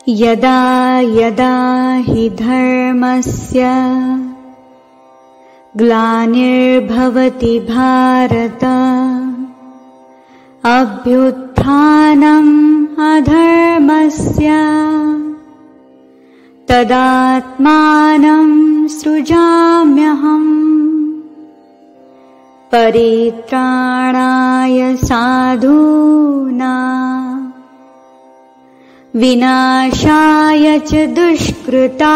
यदा यदा हि धर्मस्य ग्लानिर्भवति भारत अभ्युत्थानम् अधर्मस्य तदात्मानं सृजाम्यहम् परित्राणाय साधूनां विनाशाय च दुष्कृता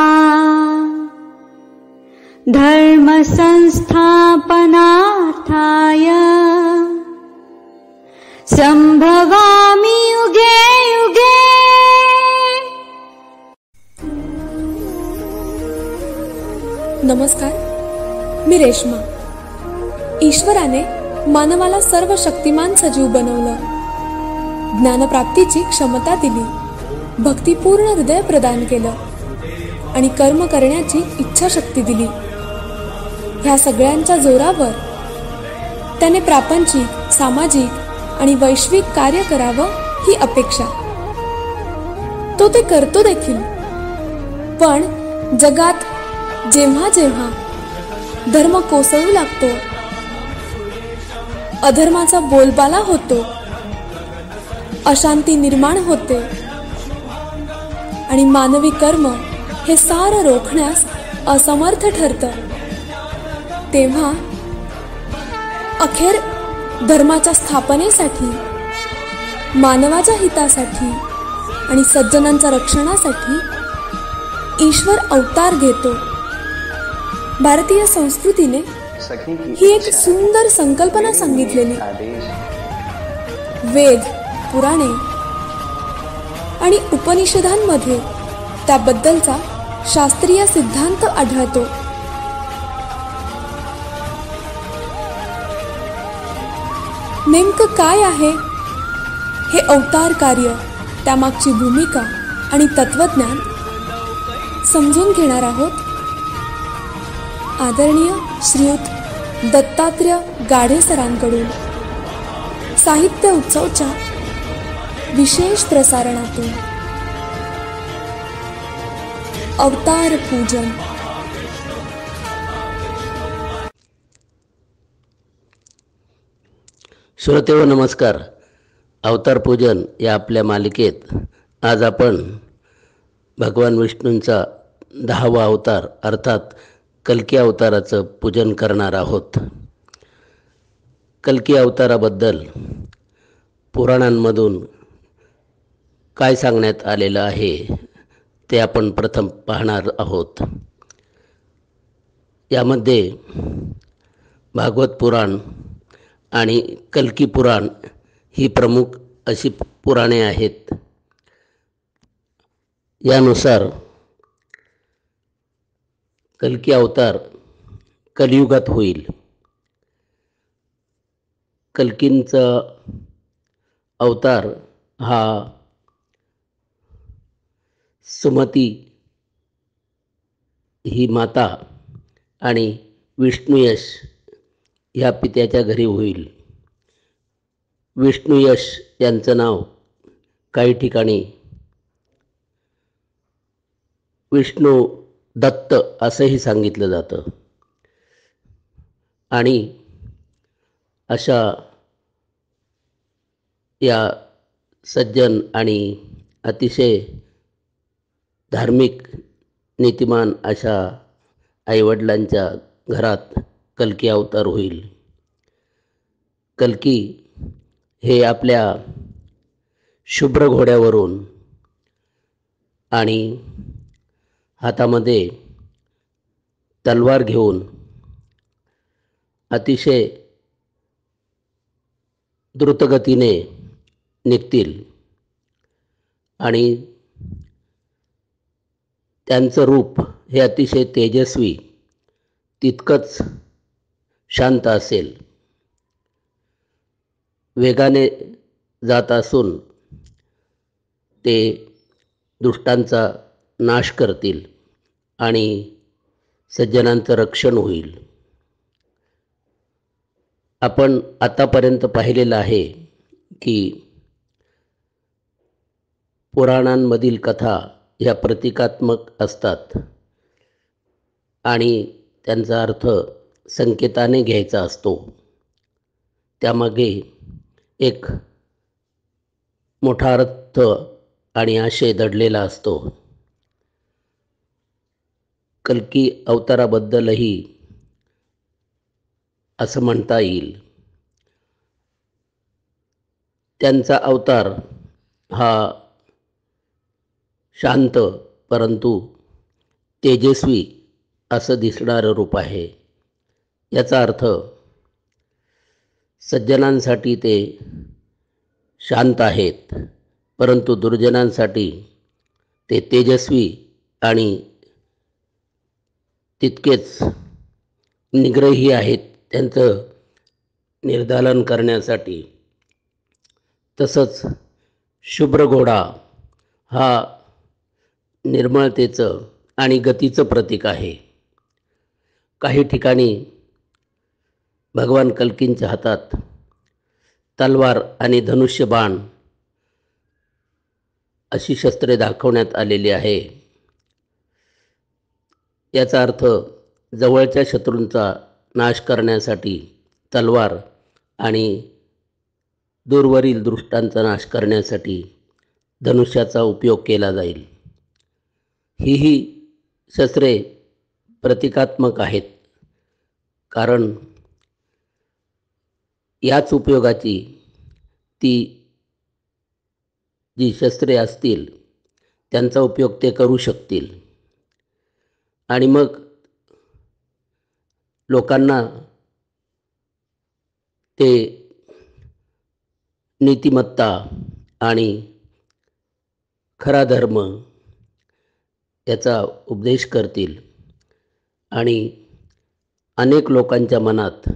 धर्म संस्थापनार्थाय संभवामि युगे युगे। नमस्कार, मी रेश्मा। ईश्वराने मानवाला सर्व शक्तिमान सजीव बनवलं, ज्ञानप्राप्तीची क्षमता दिली, भक्तिपूर्ण हृदय प्रदान केलं आणि कर्म करण्याची इच्छाशक्ती दिली। ह्या सगळ्यांच्या जोरावर त्याने प्रापंचिक, सामाजिक आणि वैश्विक कार्य करावं ही अपेक्षा। तो ते करतो देखील, पण जगात जेव्हा जेव्हा धर्म कोसळू लागतो, अधर्माचा बोलबाला होतो, अशांती निर्माण होते आणि मानवी कर्म हे सारं रोखण्यास असमर्थ ठरतं, तेव्हा अखेर धर्माच्या स्थापनेसाठी, मानवाच्या हितासाठी आणि सज्जनांच्या रक्षणासाठी ईश्वर अवतार घेतो। भारतीय संस्कृतीने ही एक सुंदर संकल्पना सांगितलेली। वेद, पुराणे आणि उपनिषदांमध्ये त्याबद्दलचा शास्त्रीय सिद्धांत आढळतो। नेमकं काय आहे हे अवतार कार्य, त्यामागची भूमिका आणि तत्वज्ञान समजून घेणार आहोत आदरणीय श्रीयुत दत्तात्रेय गाढे सरांकडून साहित्य उत्सवच्या विशेष प्रसारणातून। अवतार पूजन। श्रोतेहो नमस्कार। अवतार पूजन या आपल्या मालिकेत आज आपण भगवान विष्णूंचा 10वा अवतार अर्थात कल्की अवताराचं पूजन करणार आहोत। कल्की अवताराबद्दल पुराणांमधून काय सांगण्यात आलेलं आहे ते आपण प्रथम पाहणार आहोत। यामध्ये भागवत पुराण आणि कल्की पुराण ही प्रमुख अशी पुराणे आहेत। यानुसार कल्की अवतार कलियुगात होईल। कल्कींचा अवतार हा सुमती ही माता आणि विष्णुयश ह्या पित्याच्या घरी होईल। विष्णुयश यांचं नाव काही ठिकाणी विष्णू दत्त असंही सांगितलं जातं आणि अशा या सज्जन आणि अतिशय धार्मिक नीतिमान अशा आईवडिलांच्या घरात कल्की अवतार होईल। कल्की हे आपल्या शुभ्र घोड्यावरून आणि हातामध्ये तलवार घेऊन अतिशय द्रुतगतीने निघतील आणि त्यांचं रूप हे अतिशय तेजस्वी, तितकंच शांत असेल। वेगाने जात असून ते दुष्टांचा नाश करतील आणि सज्जनांचं रक्षण होईल। आपण आतापर्यंत पाहिलेलं आहे की पुराणांमधील कथा ह्या प्रतिकात्मक असतात आणि त्यांचा अर्थ संकेताने घ्यायचा असतो. त्यामागे एक मोठा अर्थ आणि आशय दडलेला असतो. कल्की अवताराबद्दलही असं म्हणता येईल. त्यांचा अवतार हा शांत परंतु तेजस्वी असं दिसणारं रूप आहे. याचा अर्थ सज्जनांसाठी ते शांत आहेत, परंतु दुर्जनांसाठी ते तेजस्वी आणि तितकेच निग्रही आहेत त्यांचं निर्दालन करण्यासाठी. तसंच शुभ्र घोडा हा निर्मळतेचं आणि गतीचं प्रतीक आहे. काही ठिकाणी भगवान कल्कींच्या हातात तलवार आणि धनुष्यबाण अशी शस्त्रे दाखवण्यात आलेली आहे. याचा अर्थ जवळच्या शत्रूंचा नाश करण्यासाठी तलवार आणि दूरवरील दृष्टांचा नाश करण्यासाठी धनुष्याचा उपयोग केला जाईल. ही शस्त्रे प्रतिकात्मक आहेत, कारण याच उपयोगाची ती जी शस्त्रे असतील त्यांचा उपयोग ते करू शकतील आणि मग लोकांना ते नीतिमत्ता आणि खरा धर्म याचा उपदेश करतील आणि अनेक लोकांच्या मनात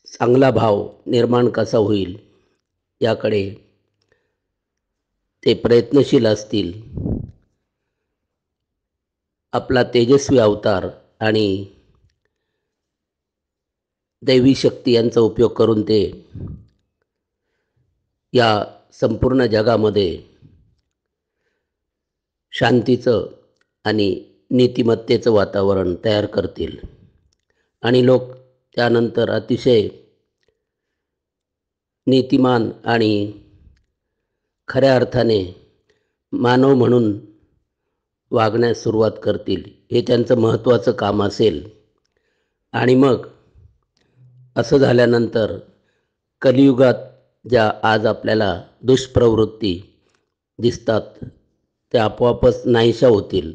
चांगला भाव निर्माण कसा होईल याकडे ते प्रयत्नशील असतील. आपला तेजस्वी अवतार आणि दैवी शक्ती यांचा उपयोग करून ते या संपूर्ण जगामध्ये शांतीचं आणि नीतिमत्तेचं वातावरण तयार करतील आणि लोक त्यानंतर अतिशय नीतिमान आणि खऱ्या अर्थाने मानव म्हणून वागण्यास सुरुवात करतील. हे त्यांचं महत्त्वाचं काम असेल. आणि मग असं झाल्यानंतर कलियुगात ज्या आज आपल्याला दुष्प्रवृत्ती दिसतात त्या आपोआपच नाहीशा होतील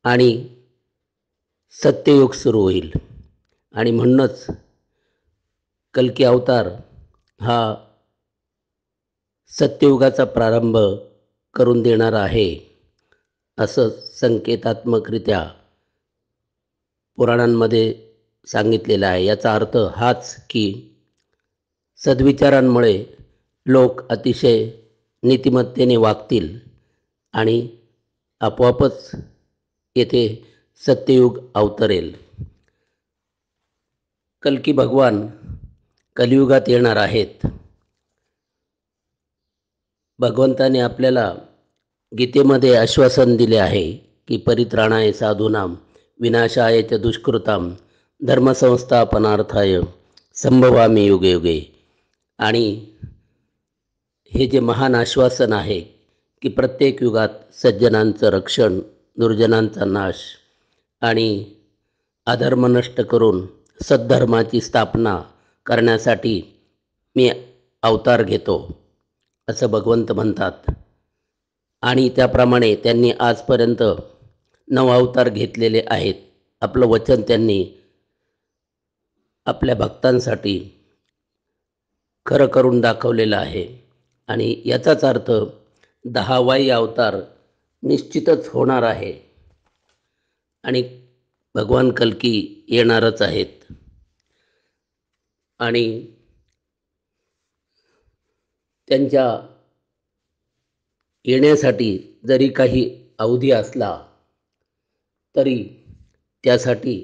आणि सत्ययुग सुरू होईल. आणि म्हणूनच कल्की अवतार हा सत्ययुगाचा प्रारंभ करून देणारा आहे असं संकेतात्मकरित्या पुराणांमध्ये सांगितलेलं आहे. याचा अर्थ हाच की सद्विचारांमुळे लोक अतिशय नीतिमत्तेने वागतील आणि आपोआपच येथे सत्ययुग अवतरेल. कल्की भगवान कलियुगात येणार आहेत. भगवंताने आपल्याला गीतेमध्ये आश्वासन दिले आहे की परित्राणाय साधूनां विनाशाय च दुष्कृतां धर्मसंस्थापनार्थाय संभवामी युगे युगे. आणि हे जे महान आश्वासन आहे की प्रत्येक युगात सज्जनांचं रक्षण, दुर्जनांचा नाश आणि अधर्म नष्ट करून सद्धर्माची स्थापना करण्यासाठी मी अवतार घेतो असं भगवंत म्हणतात. आणि त्याप्रमाणे त्यांनी आजपर्यंत 9 अवतार घेतलेले आहेत. आपलं वचन त्यांनी आपल्या भक्तांसाठी खरं करून दाखवलेलं आहे. आणि याचाच अर्थ 10वाही अवतार निश्चितच होणार आहे आणि भगवान कल्की येणारच आहेत. आणि त्यांच्या येण्यासाठी जरी काही अवधी असला तरी त्यासाठी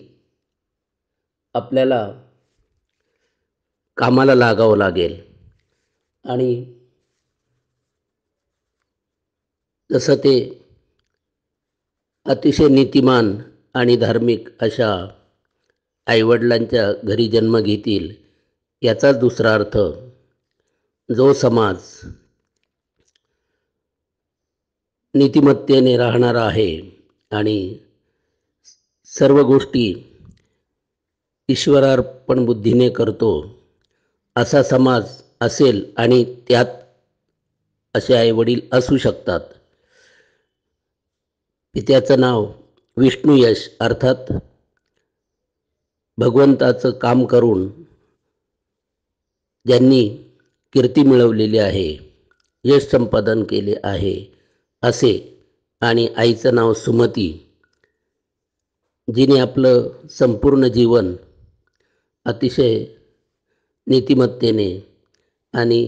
आपल्याला कामाला लागावं लागेल. आणि जसं ते अतिशय नीतिमान आणि धार्मिक अशा आईवडिलांच्या घरी जन्म घेतील, याचाच दुसरा अर्थ जो समाज नीतिमत्तेने राहणारा आहे आणि सर्व गोष्टी ईश्वरार्पण बुद्धीने करतो, असा समाज असेल आणि त्यात असे आईवडील असू शकतात. पित्याचं नाव विष्णुयश अर्थात भगवंताचं काम करून ज्यांनी कीर्ती मिळवलेली आहे, यश संपादन केले आहे असे, आणि आईचं नाव सुमती, जिने आपलं संपूर्ण जीवन अतिशय नीतिमत्तेने आणि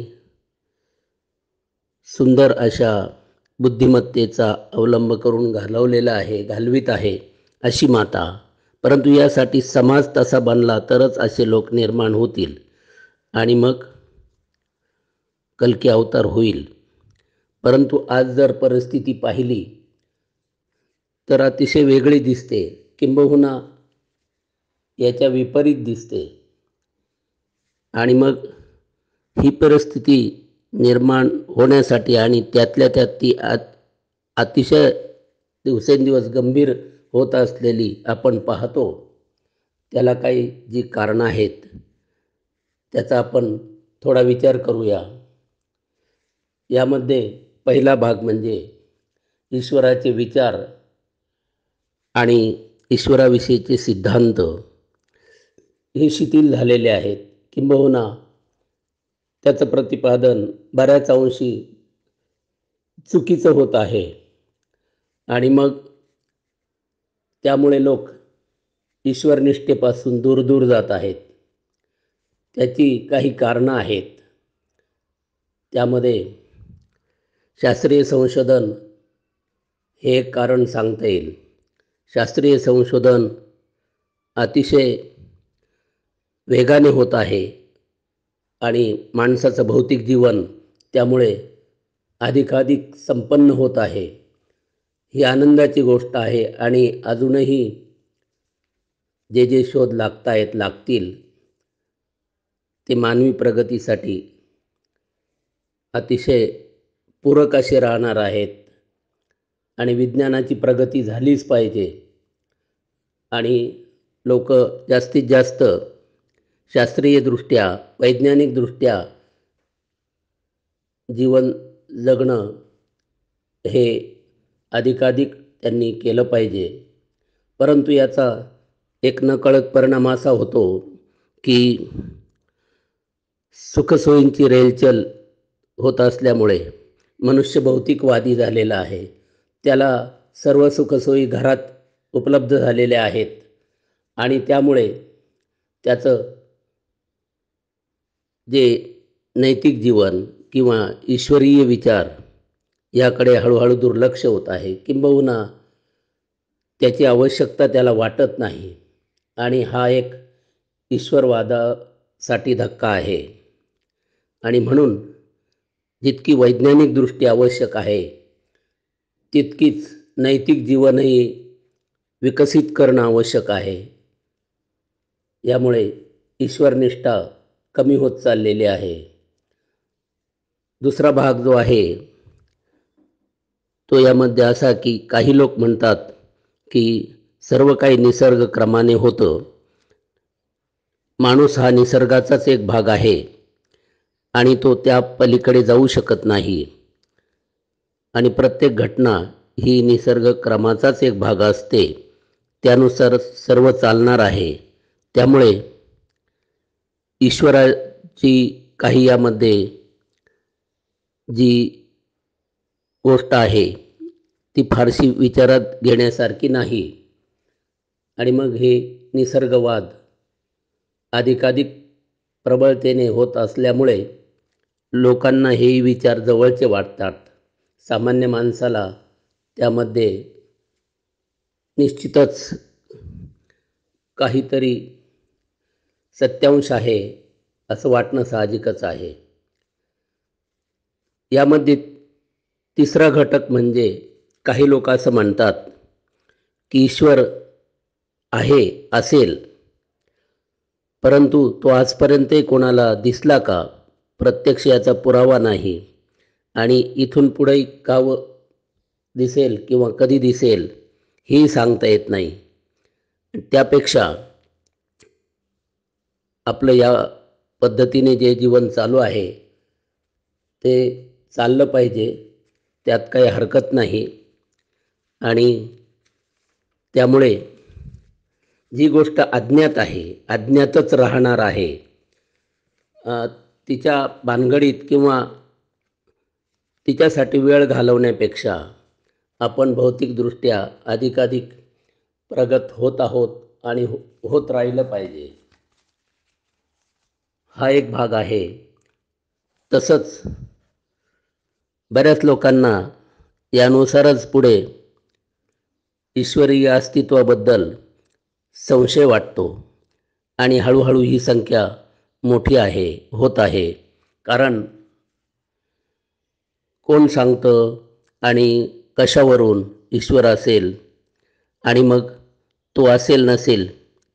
सुंदर अशा बुद्धिमत्तेचा अवलंब करून घालवित आहे अशी माता. परंतु यासाठी समाज तसा बनला तरच असे लोक निर्माण होतील आणि मग कल्की अवतार होईल. परंतु आज जर परिस्थिती पाहिली तर अतिशय वेगळी दिसते, किंबहुना याच्या विपरीत दिसते. आणि मग ही परिस्थिती निर्माण होण्यासाठी आणि त्यातल्या त्यात ती अतिशय दिवसेंदिवस गंभीर होत असलेली आपण पाहतो. त्याला काही जी कारणं आहेत त्याचा आपण थोडा विचार करूया. यामध्ये पहिला भाग म्हणजे ईश्वराचे विचार आणि ईश्वराविषयीचे सिद्धांत हे शिथिल झालेले आहेत, किंबहुना त्याचं प्रतिपादन बऱ्याच अंशी चुकीचं होत आहे. आणि मग त्यामुळे लोक ईश्वरनिष्ठेपासून दूर दूर जात आहेत. त्याची काही कारणं आहेत. त्यामध्ये शास्त्रीय संशोधन हे एक कारण सांगता येईल. शास्त्रीय संशोधन अतिशय वेगाने होत आहे आणि माणसाचं भौतिक जीवन त्यामुळे अधिकाधिक संपन्न होत आहे. ही आनंदाची गोष्ट आहे आणि अजूनही जे जे शोध लागतील ते मानवी प्रगतीसाठी अतिशय पूरक असे राहणार आहेत. आणि विज्ञानाची प्रगती झालीच पाहिजे आणि लोक जास्तीत जास्त शास्त्रीयदृष्ट्या वैज्ञानिकदृष्ट्या जीवन जगणं हे अधिकाधिक त्यांनी केलं पाहिजे. परंतु याचा एक नकळत परिणाम असा होतो की सुखसोयींची रेलचल होत असल्यामुळे मनुष्य भौतिकवादी झालेला आहे. त्याला सर्व सुखसोयी घरात उपलब्ध झालेल्या आहेत आणि त्यामुळे त्याचं जे नैतिक जीवन किंवा ईश्वरीय विचार याकडे हळूहळू दुर्लक्ष होत आहे, किंबहुना त्याची आवश्यकता त्याला वाटत नाही. आणि हा एक ईश्वरवादासाठी धक्का आहे. आणि म्हणून जितकी वैज्ञानिकदृष्टी आवश्यक आहे तितकीच नैतिक जीवनही विकसित करणं आवश्यक आहे. यामुळे ईश्वरनिष्ठा कमी होत चाललेली आहे. दुसरा भाग जो आहे तो यामध्ये असा की काही लोक म्हणतात की सर्व काही निसर्ग क्रमाने होतं. माणूस हा निसर्गाचाच एक भाग आहे आणि तो त्या पलीकडे जाऊ शकत नाही. आणि प्रत्येक घटना ही निसर्ग क्रमाचाच एक भाग असते, त्यानुसार सर्व चालणार आहे. त्यामुळे ईश्वराची काही यामध्ये जी गोष्ट आहे ती फारशी विचारात घेण्यासारखी नाही. आणि मग हे निसर्गवाद अधिकाधिक प्रबळतेने होत असल्यामुळे लोकांना हे विचार जवळचे वाटतात. सामान्य माणसाला त्यामध्ये निश्चितच काहीतरी सत्यांश आहे असं वाटणं साहजिकच आहे. यामध्ये तिसरा घटक म्हणजे काही लोक असं म्हणतात की ईश्वर आहे, असेल, परंतु तो आजपर्यंतही कोणाला दिसला का, प्रत्यक्ष याचा पुरावा नाही आणि इथून पुढे दिसेल किंवा कधी दिसेल हेही सांगता येत नाही. त्यापेक्षा आपलं या पद्धतीने जे जीवन चालू आहे ते चाललं पाहिजे, त्यात काही हरकत नाही. आणि त्यामुळे जी गोष्ट अज्ञात आहे, अज्ञातच राहणार आहे, तिच्या भानगडीत किंवा तिच्यासाठी वेळ घालवण्यापेक्षा आपण भौतिकदृष्ट्या अधिकाधिक प्रगत होत आहोत आणि होत राहिलं पाहिजे, हा एक भाग आहे. तसंच बऱ्याच लोकांना यानुसारच पुढे ईश्वरीय अस्तित्वाबद्दल संशय वाटतो आणि हळूहळू ही संख्या मोठी होत आहे. कारण कोण सांगतं आणि कशावरून ईश्वर असेल, आणि मग तो असेल नसेल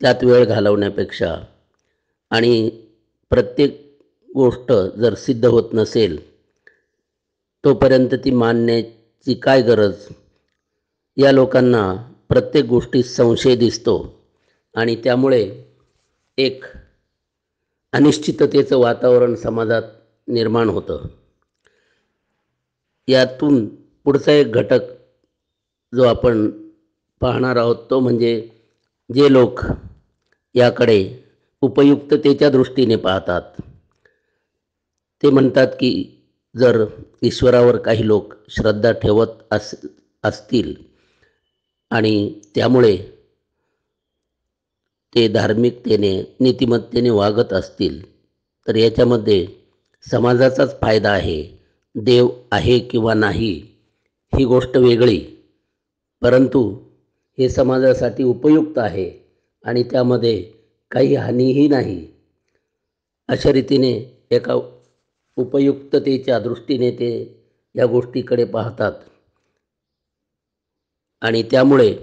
त्यात वेळ घालवण्यापेक्षा आणि प्रत्येक गोष्ट जर सिद्ध होत नसेल तोपर्यंत ती मानण्याची काय गरज. या लोकांना प्रत्येक गोष्टीत संशय दिसतो आणि त्यामुळे एक अनिश्चिततेचं वातावरण समाजात निर्माण होतं. यातून पुढचा एक घटक जो आपण पाहणार आहोत तो म्हणजे जे लोक याकडे उपयुक्ततेच्या दृष्टीने पाहतात. ते म्हणतात की जर ईश्वरावर काही लोक श्रद्धा ठेवत असतील आणि त्यामुळे ते धार्मिकतेने, नीतिमत्तेने वागत असतील तर याच्यामध्ये समाजाचाच फायदा आहे. देव आहे किंवा नाही ही गोष्ट वेगळी, परंतु हे समाजासाठी उपयुक्त आहे आणि त्यामध्ये काही हानीही नाही. अशा रीतीने एका उपयुक्ततेच्या दृष्टीने ते या गोष्टीकडे पाहतात आणि त्यामुळे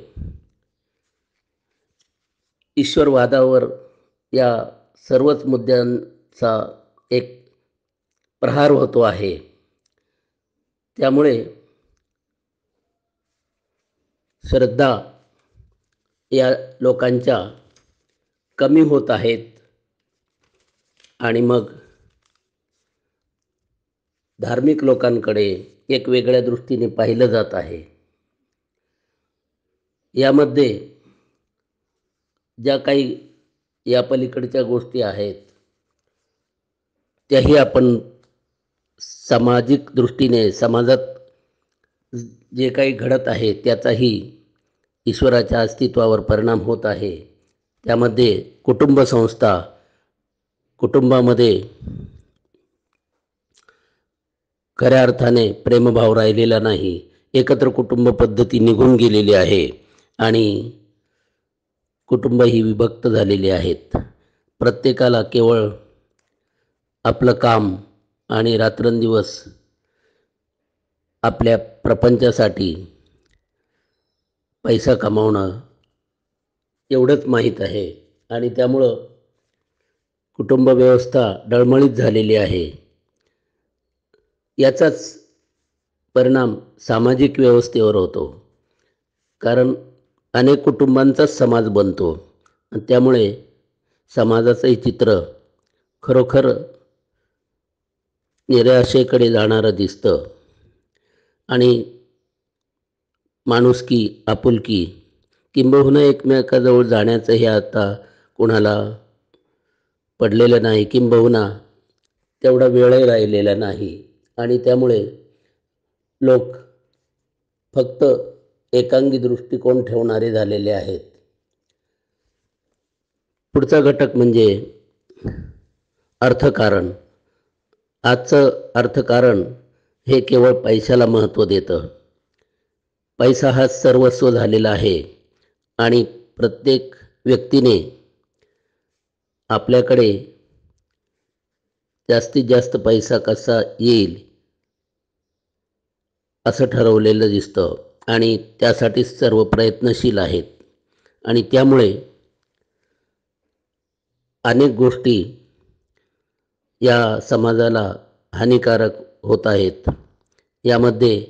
ईश्वरवादावर या सर्वच मुद्द्यांचा एक प्रहार होतो आहे. त्यामुळे श्रद्धा या लोकांच्या कमी होत आहेत आणि मग धार्मिक लोकांकडे एक वेगळ्या दृष्टीने पाहिलं जात आहे. यामध्ये ज्या काही या पलीकडच्या गोष्टी आहेत त्याही आपण सामाजिक दृष्टीने समाजात जे काही घडत आहे त्याचाही ईश्वराच्या अस्तित्वावर परिणाम होत आहे. त्यामध्ये कुटुंब संस्था, कुटुंबामध्ये खऱ्या अर्थाने प्रेमभाव राहिलेला नाही. एकत्र कुटुंब पद्धती निघून गेलेली आहे आणि कुटुंब ही विभक्त झालेली आहेत. प्रत्येकाला केवळ आपलं काम आणि रात्रंदिवस आपल्या प्रपंचासाठी पैसा कमावणं एवढंच माहीत आहे आणि त्यामुळं कुटुंब व्यवस्था डळमळीत झालेली आहे. याचाच परिणाम सामाजिक व्यवस्थेवर होतो, कारण अनेक कुटुंबांचाच समाज बनतो आणि त्यामुळे समाजाचंही चित्र खरोखर निराशेकडे जाणारं दिसतं आणि माणुसकी, आपुलकी किंबहुना एकमेकाजवळ जाण्याचं हे आता कोणाला पडलेलं नाही, किंबहुना तेवढा वेळही राहिलेला नाही आणि त्यामुळे लोक फक्त एकांगी दृष्टिकोन ठेवणारे झालेले आहेत. पुढचा घटक म्हणजे अर्थकारण. आजचं अर्थकारण हे केवळ पैशाला महत्त्व देतं. पैसा हा सर्वस्व झालेला आहे आणि प्रत्येक व्यक्तीने आपल्याकडे जास्तीत जास्त पैसा कसा येईल असं ठरवलेलं दिसतं आणि त्यासाठीच सर्व प्रयत्नशील आहेत. आणि त्यामुळे अनेक गोष्टी या समाजाला हानिकारक होत आहेत. यामध्ये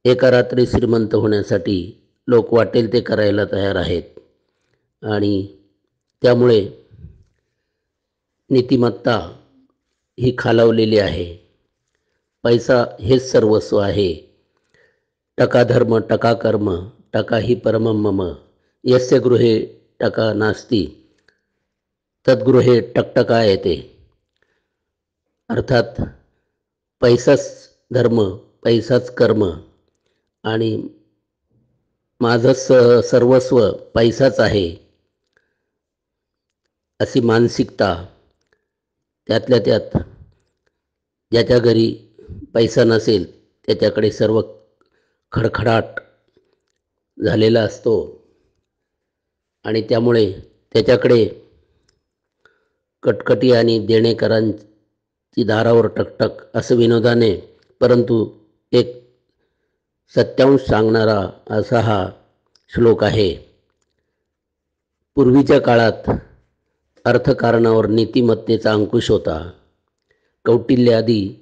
एका रात्री श्रीमंत होण्यासाठी लोक वाटेल ते करायला तयार आहेत आणि त्यामुळे नीतिमत्ता ही खालावलेली आहे. पैसा हेच सर्वस्व आहे. टका धर्म टका कर्म टका हि परमं मम यस्य गृहे टका नास्ति तद्गृहे टकटका येते. अर्थात पैसाच धर्म, पैसाच कर्म आणि माझं सर्वस्व पैसाच आहे अशी मानसिकता, त्यातल्या त्यात ज्याच्या घरी पैसा नसेल त्याच्याकडे सर्व खडखडाट झालेला असतो आणि त्यामुळे त्याच्याकडे कटकटी आणि देणेकरांची दारावर टकटक असं विनोदाने परंतु एक सत्यांश सांगणारा असा हा श्लोक आहे. पूर्वीच्या काळात अर्थकारणावर नीतिमत्तेचा अंकुश होता. कौटिल्यादी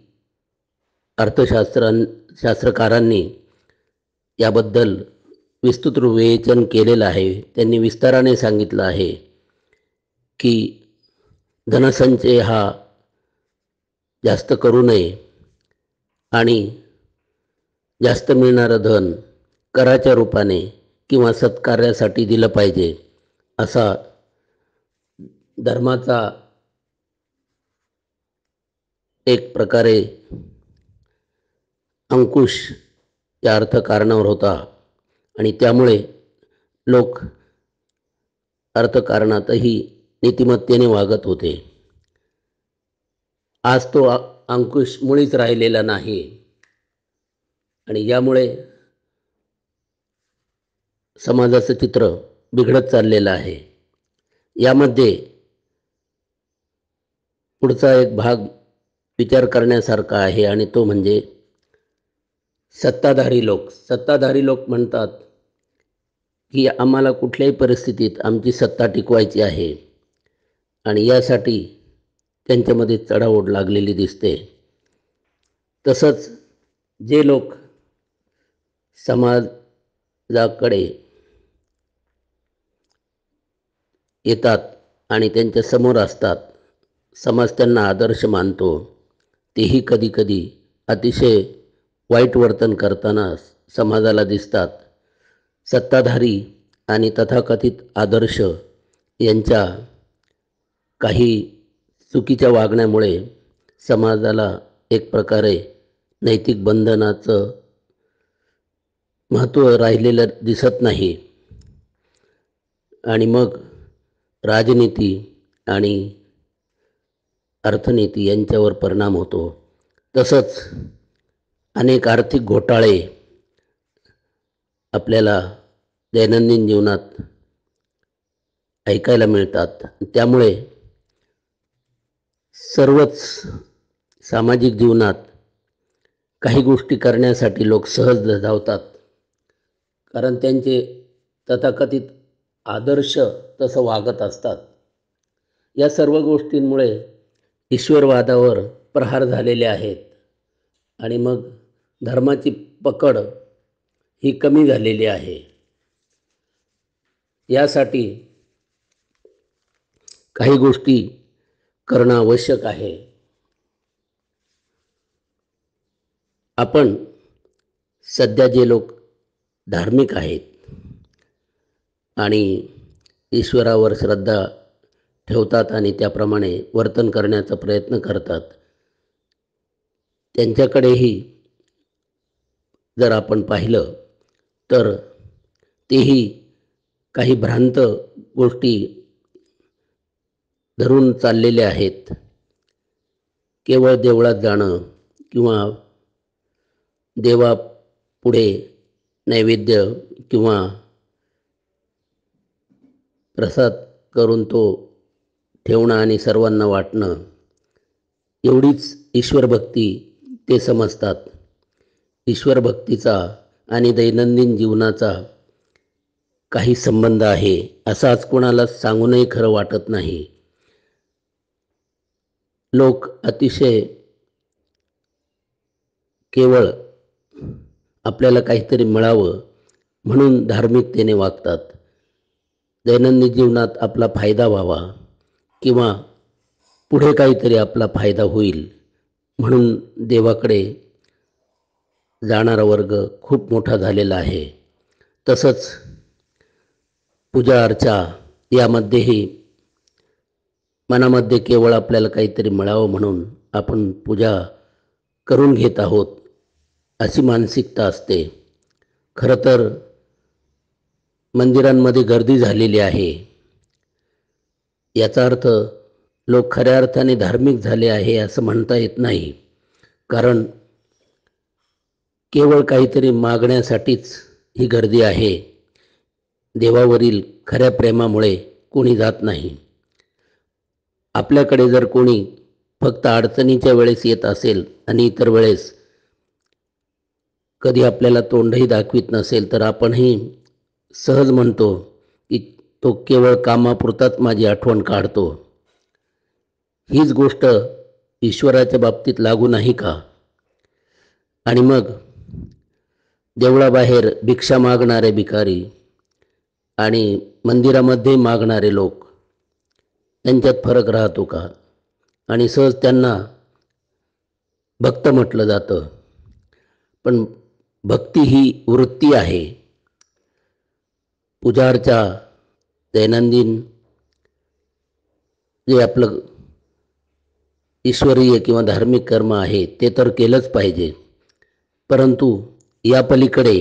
शास्त्रकारांनी याबद्दल विस्तृत विवेचन केलेलं आहे. त्यांनी विस्ताराने सांगितलं आहे की धनसंचय हा जास्त करू नये आणि जास्त मिळणारं धन कराच्या रूपाने किंवा सत्कार्यासाठी दिलं पाहिजे असा धर्माचा एक प्रकारे अंकुश या अर्थकारणावर होता आणि त्यामुळे लोक अर्थकारणातही नीतिमत्तेने वागत होते. आज तो अंकुश मुळीच राहिलेला नाही आणि यामुळे समाजाचं चित्र बिघडत चाललेलं आहे. यामध्ये पुढचा एक भाग विचार करण्यासारखा आहे आणि तो म्हणजे सत्ताधारी लोक. सत्ताधारी लोक म्हणतात की आम्हाला कुठल्याही परिस्थितीत आमची सत्ता टिकवायची आहे आणि यासाठी त्यांच्यामध्ये चढाओढ लागलेली दिसते. तसंच जे लोक समाजाकडे येतात आणि त्यांच्या समोर असतात, समाज त्यांना आदर्श मानतो, तेही कधीकधी अतिशय वाईट वर्तन करताना समाजाला दिसतात. सत्ताधारी आणि तथाकथित आदर्श यांच्या काही चुकीच्या वागण्यामुळे समाजाला एक प्रकारे नैतिक बंधनाचं महत्त्व राहिलेलं दिसत नाही आणि मग राजनीती आणि अर्थनीती यांच्यावर परिणाम होतो. तसंच अनेक आर्थिक घोटाळे आपल्याला दैनंदिन जीवनात ऐकायला मिळतात. त्यामुळे सर्वच सामाजिक जीवनात काही गोष्टी करण्यासाठी लोक सहज धावतात, कारण त्यांचे तथाकथित आदर्श तसं वागत असतात. या सर्व गोष्टींमुळे ईश्वरवादावर प्रहार झालेले आहेत आणि मग धर्माची पकड ही कमी झालेली आहे. यासाठी काही गोष्टी करणं आवश्यक आहे. आपण सध्या जे लोक धार्मिक आहेत आणि ईश्वरावर श्रद्धा ठेवतात आणि त्याप्रमाणे वर्तन करण्याचा प्रयत्न करतात, त्यांच्याकडेही जर आपण पाहिलं तर तेही काही भ्रांत गोष्टी धरून चाललेले आहेत. केवळ देवळात जाणं किंवा देवापुढे नैवेद्य किंवा प्रसाद करून तो ठेवणं आणि सर्वांना वाटणं एवढीच ईश्वरभक्ती ते समजतात. ईश्वर भक्तीचा आणि दैनंदिन जीवनाचा काही संबंध आहे असं आज कोणाला सांगूनही खरं वाटत नाही. लोक अतिशय केवळ आपल्याला काहीतरी मिळावं म्हणून धार्मिकतेने वागतात. दैनंदिन जीवनात आपला फायदा व्हावा किंवा पुढे काहीतरी आपला फायदा होईल म्हणून देवाकडे जाणारा वर्ग खूप मोठा झालेला आहे. तसंच पूजा अर्चा यामध्येही मनामध्ये केवळ आपल्याला काहीतरी मिळावं म्हणून आपण पूजा करून घेत आहोत अशी मानसिकता असते. खरं तर मंदिरांमध्ये गर्दी झालेली आहे याचा अर्थ लोक खऱ्या अर्थाने धार्मिक झाले आहे असं म्हणता येत नाही. कारण केवळ काहीतरी मागण्यासाठीच ही गर्दी आहे. देवावरील खऱ्या प्रेमामुळे कोणी जात नाही. आपल्याकडे जर कोणी फक्त अडचणीच्या वेळेस येत असेल आणि इतर वेळेस कधी आपल्याला तोंडही दाखवित नसेल तर आपणही सहज म्हणतो की तो केवळ कामापुरताच माझी आठवण काढतो. हीच गोष्ट ईश्वराच्या बाबतीत लागू नाही का? आणि मग देवळाबाहेर भिक्षा मागणारे भिकारी आणि मंदिरामध्ये मागणारे लोक यांच्यात फरक राहतो का? आणि सहज त्यांना भक्त म्हटलं जातं. पण भक्ती ही वृत्ती आहे. पूजार्चा दैनंदिन जे आपलं ईश्वरीय किंवा धार्मिक कर्म आहे ते तर केलंच पाहिजे, परंतु या पलीकडे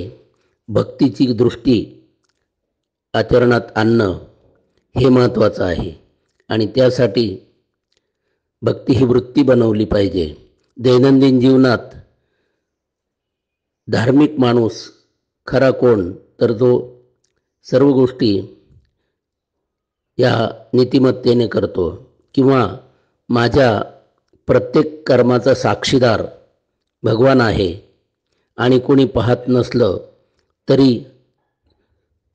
भक्तीची दृष्टी आचरणात आणणं हे महत्त्वाचं आहे. आणि त्यासाठी भक्ती ही वृत्ती बनवली पाहिजे. दैनंदिन जीवनात धार्मिक माणूस खरा कोण? तर जो सर्व गोष्टी या नीतिमत्तेने करतो किंवा माझ्या प्रत्येक कर्माचा साक्षीदार भगवान आहे आणि कोणी पाहत नसलं तरी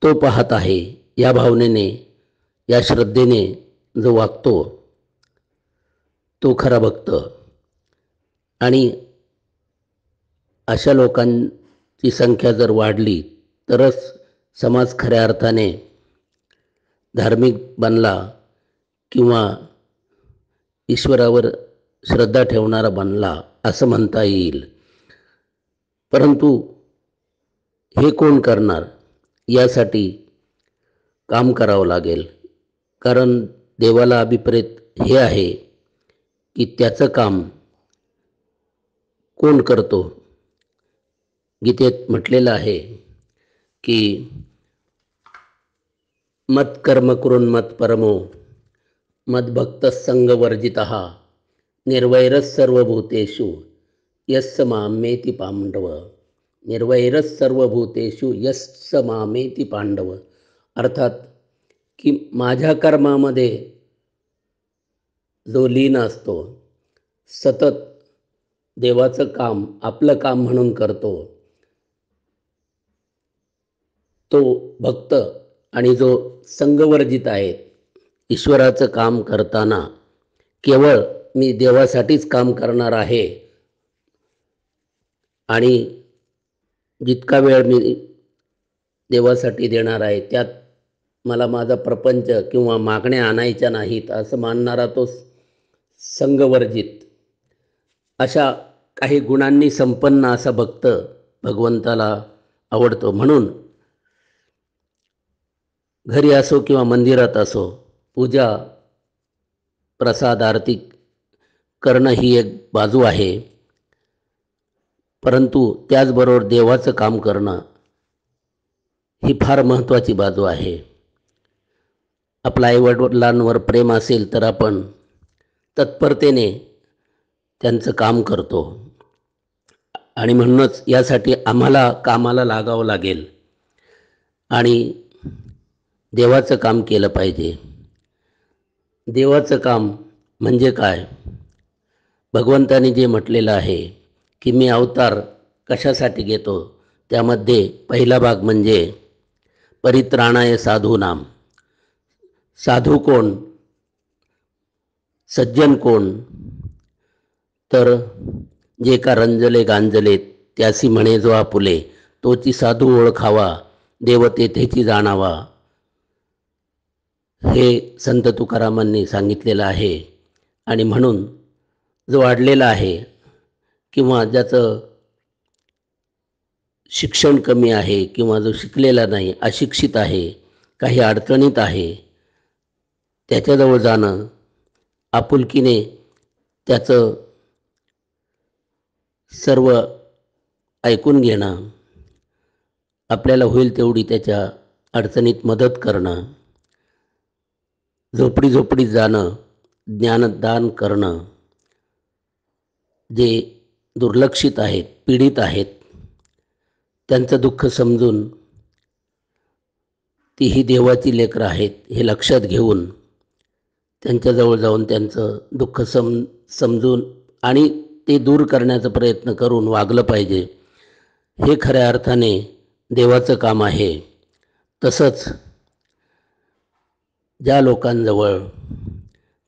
तो पाहत आहे या भावनेने, या श्रद्धेने जो वागतो तो खरा भक्त. आणि अशा लोकांची संख्या जर वाढली तरच समाज खऱ्या अर्थाने धार्मिक बनला किंवा ईश्वरावर श्रद्धा ठेवणारा बनला असं म्हणता येईल. परंतु हे कोण करणार? यासाठी काम करावं लागेल. कारण देवाला अभिप्रेत हे आहे की त्याचं काम कोण करतो? गीतेत म्हटलेलं आहे की मत कर्म कुरुन मत परमो मद्भक्त संगवर्जितः निर्वैरः सर्वभूतेषु यस्य मामेति पांडव. निर्वैरः सर्वभूतेषु यस्य मामेति पांडव. अर्थात की माझ्या कर्मामध्ये जो लीन असतो, सतत देवाचं काम आपलं काम म्हणून करतो, तो भक्त. आणि जो संगवर्जित आहे, ईश्वराचं काम करताना केवळ मी देवासाठीच काम करणार आहे आणि जितका वेळ मी देवासाठी देणार आहे त्यात मला माझा प्रपंच किंवा मागण्या आणायच्या नाहीत असं मानणारा तो संगवर्जित, अशा काही गुणांनी संपन्न असा भक्त भगवंताला आवडतो. म्हणून घरी असो किंवा मंदिरात असो पूजा प्रसाद आरती करणं ही एक बाजू आहे, परंतु त्याचबरोबर देवाचं काम करणं ही फार महत्त्वाची बाजू आहे. आपल्या आईवडिलांवर प्रेम असेल तर आपण तत्परतेने त्यांचं काम करतो आणि म्हणूनच यासाठी आम्हाला कामाला लागावं लागेल आणि देवाचं काम केलं पाहिजे. देवाचं काम म्हणजे काय? भगवंताने जे म्हटलेलं आहे की मी अवतार कशासाठी घेतो, त्यामध्ये पहिला भाग म्हणजे परित्राणाय साधूनाम. साधू कोण, सज्जन कोण, तर जे का रंजले गांजले त्यासी म्हणे जो आपुले, तोची साधू ओळखावा देव तेथेची जाणावा, हे संत तुकारामांनी सांगितलेलं आहे. आणि म्हणून जो अडलेला आहे किंवा ज्याचं शिक्षण कमी आहे किंवा जो शिकलेला नाही, अशिक्षित आहे, काही अडचणीत आहे, त्याच्याजवळ जाणं, आपुलकीने त्याचं सर्व ऐकून घेणं, आपल्याला होईल तेवढी त्याच्या अडचणीत मदत करणं, झोपडीत जाणं, ज्ञानदान करणं, जे दुर्लक्षित आहेत, पीडित आहेत, त्यांचं दुःख समजून ती ही देवाची लेकरं आहेत हे लक्षात घेऊन त्यांच्याजवळ जाऊन त्यांचं दुःख समजून आणि ते दूर करण्याचा प्रयत्न करून वागलं पाहिजे. हे खऱ्या अर्थाने देवाचं काम आहे. तसंच ज्या लोकांजवळ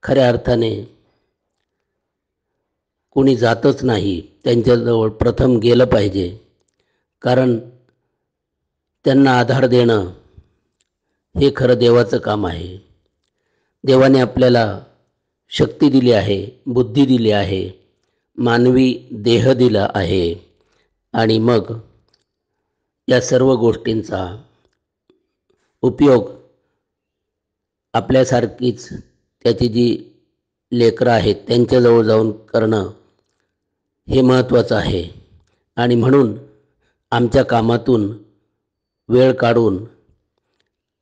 खऱ्या अर्थाने कोणी जातच नाही त्यांच्याजवळ प्रथम गेलं पाहिजे, कारण त्यांना आधार देणं हे खरं देवाचं काम आहे. देवाने आपल्याला शक्ती दिली आहे, बुद्धी दिली आहे, मानवी देह दिला आहे, आणि मग या सर्व गोष्टींचा उपयोग आपल्यासारखीच त्याची जी लेकरं आहेत त्यांच्याजवळ जाऊन करणं हे महत्त्वाचं आहे. आणि म्हणून आमच्या कामातून वेळ काढून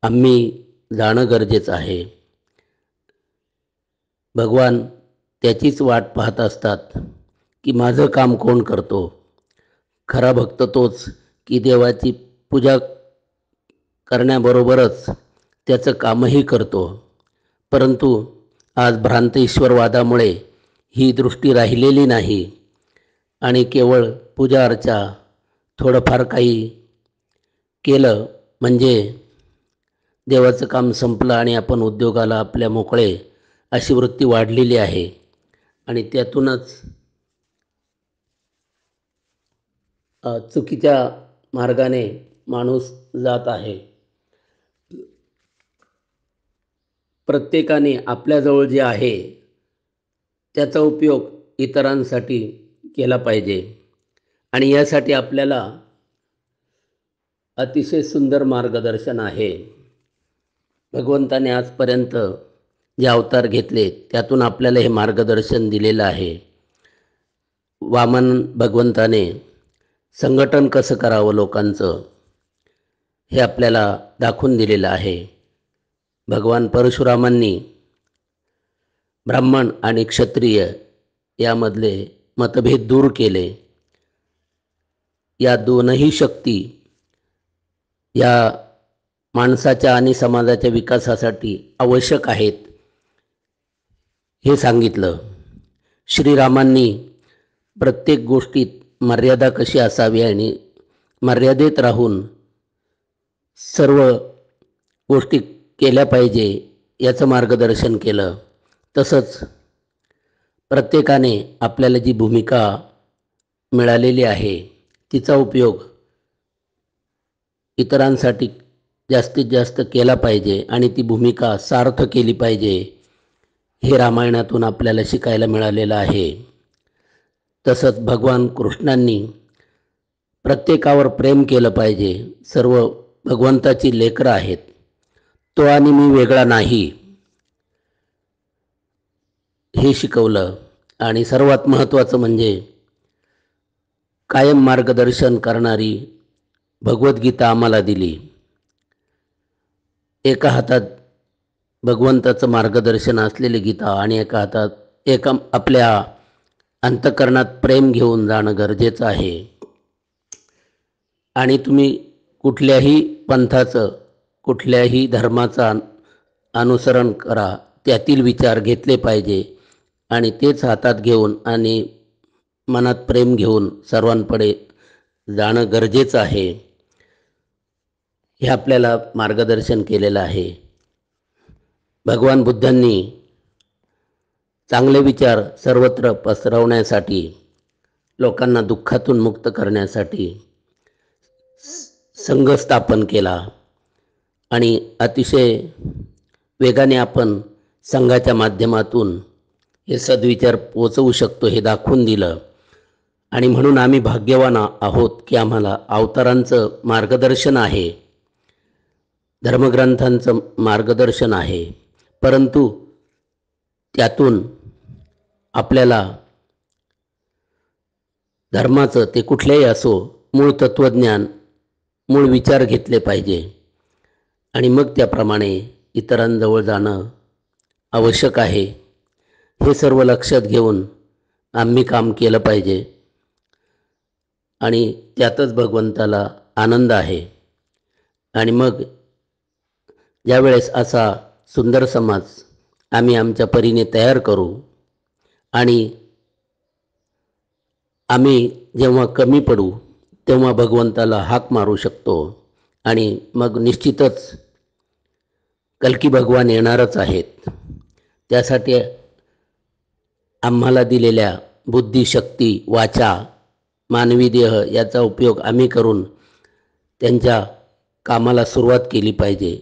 आम्ही जाणं गरजेचं आहे. भगवान त्याचीच वाट पाहत असतात की माझं काम कोण करतो. खरा भक्त तोच की देवाची पूजा करण्याबरोबरच त्याचं कामही करतो. परंतु आज भ्रांत ईश्वरवादामुळे ही दृष्टी राहिलेली नाही आणि केवळ पूजा अर्चा थोडंफार काही केलं म्हणजे देवाचं काम संपलं आणि आपण उद्योगाला आपल्या मोकळे, अशी वृत्ती वाढलेली आहे. आणि त्यातूनच चुकीच्या मार्गाने माणूस जात आहे. प्रत्येकाने आपल्याजवळ जे आहे त्याचा उपयोग इतरांसाठी केला पाहिजे. आणि यासाठी आपल्याला अतिशय सुंदर मार्गदर्शन आहे. भगवंताने आजपर्यंत जे अवतार घेतले त्यातून आपल्याला हे मार्गदर्शन दिलेलं आहे. वामन भगवंताने संघटन कसं करावं लोकांचं हे आपल्याला दाखवून दिलेलं आहे. भगवान परशुरामांनी ब्राह्मण आणि क्षत्रिय यामधले मतभेद दूर केले. या दोनही शक्ती या माणसाच्या आणि समाजाच्या विकासासाठी आवश्यक आहेत हे सांगितलं. श्रीरामांनी प्रत्येक गोष्टीत मर्यादा कशी असावी आणि मर्यादेत राहून सर्व गोष्टी केल्या पाहिजे याचं मार्गदर्शन केलं. तसंच प्रत्येकाने आपल्याला जी भूमिका मिळालेली आहे तिचा उपयोग इतरांसाठी जास्तीत जास्त केला पाहिजे आणि ती भूमिका सार्थ केली पाहिजे, हे रामायणातून आपल्याला शिकायला मिळालेलं आहे. तसंच भगवान कृष्णांनी प्रत्येकावर प्रेम केलं पाहिजे. सर्व भगवंताची लेकरं आहेत, तो आणि मी वेगळा नाही हे शिकवलं. आणि सर्वात महत्त्वाचं म्हणजे कायम मार्गदर्शन करणारी भगवद्गीता आम्हाला दिली. एका हातात भगवंताचं मार्गदर्शन असलेली गीता आणि एका हातात आपल्या अंतःकरणात प्रेम घेऊन जाणं गरजेचं आहे. आणि तुम्ही कुठल्याही पंथाचं, कुठल्याही धर्माचं अनुसरण करा, त्यातील विचार घेतले पाहिजे आणि तेच हातात घेऊन आणि मनात प्रेम घेऊन सर्वांपुढे जाणं गरजेचं आहे हे आपल्याला मार्गदर्शन केलेलं आहे. भगवान बुद्धांनी चांगले विचार सर्वत्र पसरवण्यासाठी, लोकांना दुःखातून मुक्त करण्यासाठी संघ स्थापन केला आणि अतिशय वेगाने आपण संघाच्या माध्यमातून हे सद्विचार पोचवू शकतो हे दाखवून दिलं. आणि म्हणून आम्ही भाग्यवान आहोत की आम्हाला अवतारांचं मार्गदर्शन आहे, धर्मग्रंथांचं मार्गदर्शन आहे. परंतु त्यातून आपल्याला धर्माचं, ते कुठलेही असो, मूळ तत्त्वज्ञान, मूळ विचार घेतले पाहिजे आणि मग त्याप्रमाणे इतरांजवळ जाणं आवश्यक आहे. हे सर्व लक्षात घेऊन आम्ही काम केलं पाहिजे आणि त्यातच भगवंताला आनंद आहे. आणि मग ज्यावेळेस असा सुंदर समाज आम्ही आमच्या परीने तयार करू आणि आम्ही जेव्हा कमी पडू तेव्हा भगवंताला हाक मारू शकतो आणि मग निश्चितच कल्की भगवान येणारच आहेत. त्यासाठी आम्हाला दिलेल्या बुद्धी, शक्ती, वाचा, मानवी देह याचा उपयोग आम्ही करून त्यांच्या कामाला सुरुवात केली पाहिजे.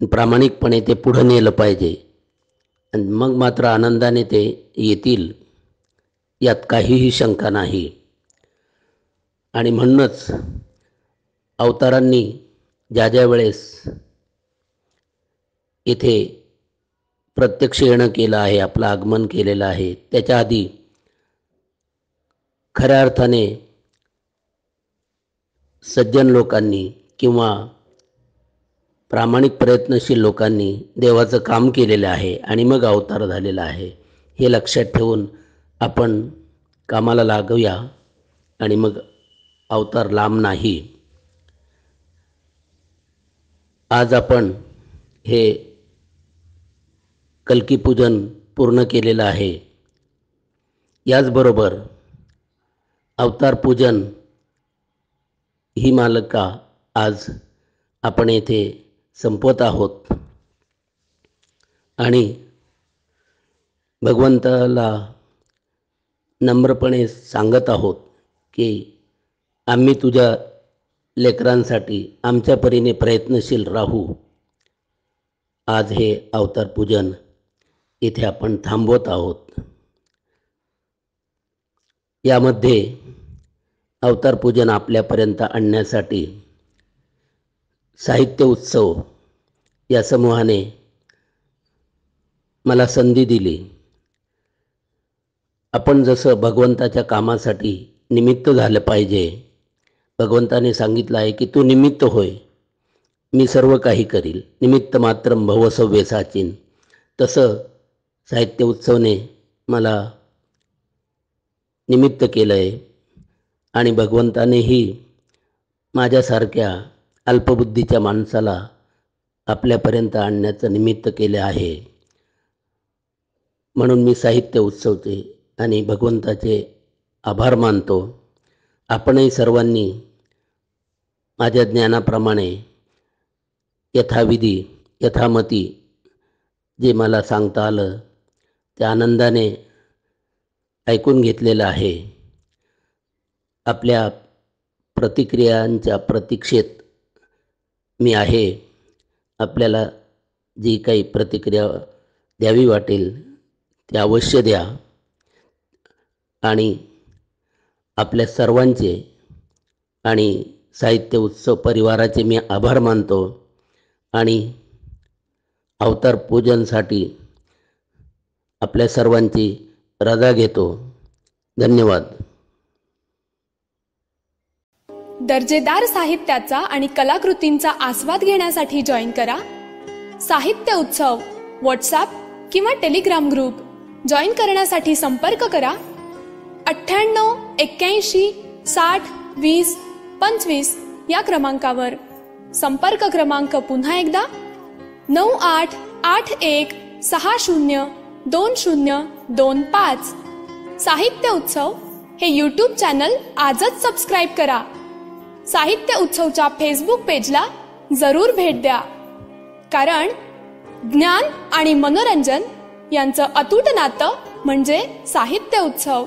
प्रामाणिकपणे ते पुढे नेलं पाहिजे आणि मग मात्र आनंदाने ते येतील, यात काहीही शंका नाही. आणि म्हणूनच अवतारांनी ज्या ज्या वेळेस इथे प्रत्यक्ष येणं केलं आहे, आपलं आगमन केलेलं आहे, त्याच्या आधी खऱ्या अर्थाने सज्जन लोकांनी किंवा प्रामाणिक प्रयत्नशील लोकांनी देवाचं काम केलेलं आहे आणि मग अवतार झालेला आहे. हे लक्षात ठेवून आपण कामाला लागूया आणि मग अवतार लांब नाही. आज आपण हे कल्की पूजन पूर्ण केलेलं आहे. याचबरोबर अवतार पूजन ही मालिका आज आपण येथे संपवत आहोत आणि भगवंताला नम्रपणे सांगत आहोत की आम्ही तुझ्या लेकरांसाठी आमच्या परीने प्रयत्नशील राहू. आज हे अवतार पूजन इथे आपण थांबवत आहोत. यामध्ये अवतार पूजन आपल्यापर्यंत आणण्यासाठी साहित्य उत्सव या समूहाने मला संधी दिली. आपण जसं भगवंताच्या कामासाठी निमित्त झालं पाहिजे, भगवंताने सांगितलं आहे की तू निमित्त होय, मी सर्व काही करील, निमित्त मात्रम भव सव्यसाचीन. तसं साहित्य उत्सवने मला निमित्त केलं आहे आणि भगवंतानेही माझ्यासारख्या अल्पबुद्धीच्या माणसाला आपल्यापर्यंत आणण्याचं निमित्त केले आहे. म्हणून मी साहित्य उत्सवचे आणि भगवंताचे आभार मानतो. आपणही सर्वांनी माझ्या ज्ञानाप्रमाणे यथाविधी यथामती जे मला सांगता आलं त्या आनंदाने ऐकून घेतलेलं आहे. आपल्या प्रतिक्रियांच्या प्रतीक्षेत मी आहे. आपल्याला जी काही प्रतिक्रिया द्यावी वाटेल ते अवश्य द्या आणि आपल्या सर्वांचे आणि साहित्य उत्सव परिवाराचे मी आभार मानतो आणि अवतार पूजनसाठी आपल्या सर्वांची रजा घेतो. धन्यवाद. दर्जेदार साहित्याचा आणि कलाकृतींचा आस्वाद घेण्यासाठी जॉईन करा साहित्य उत्सव व्हॉट्सॲप किंवा टेलिग्राम ग्रुप. जॉईन करण्यासाठी संपर्क करा 98 81 60 20 25 या क्रमांकावर. संपर्क क्रमांक पुन्हा एकदा 9881 60 2025. साहित्य उत्सव हे यूट्यूब चॅनल आजच सबस्क्राईब करा. साहित्य उत्सवच्या फेसबुक पेजला जरूर भेट द्या, कारण ज्ञान आणि मनोरंजन यांचं अतूट नातं म्हणजे साहित्य उत्सव.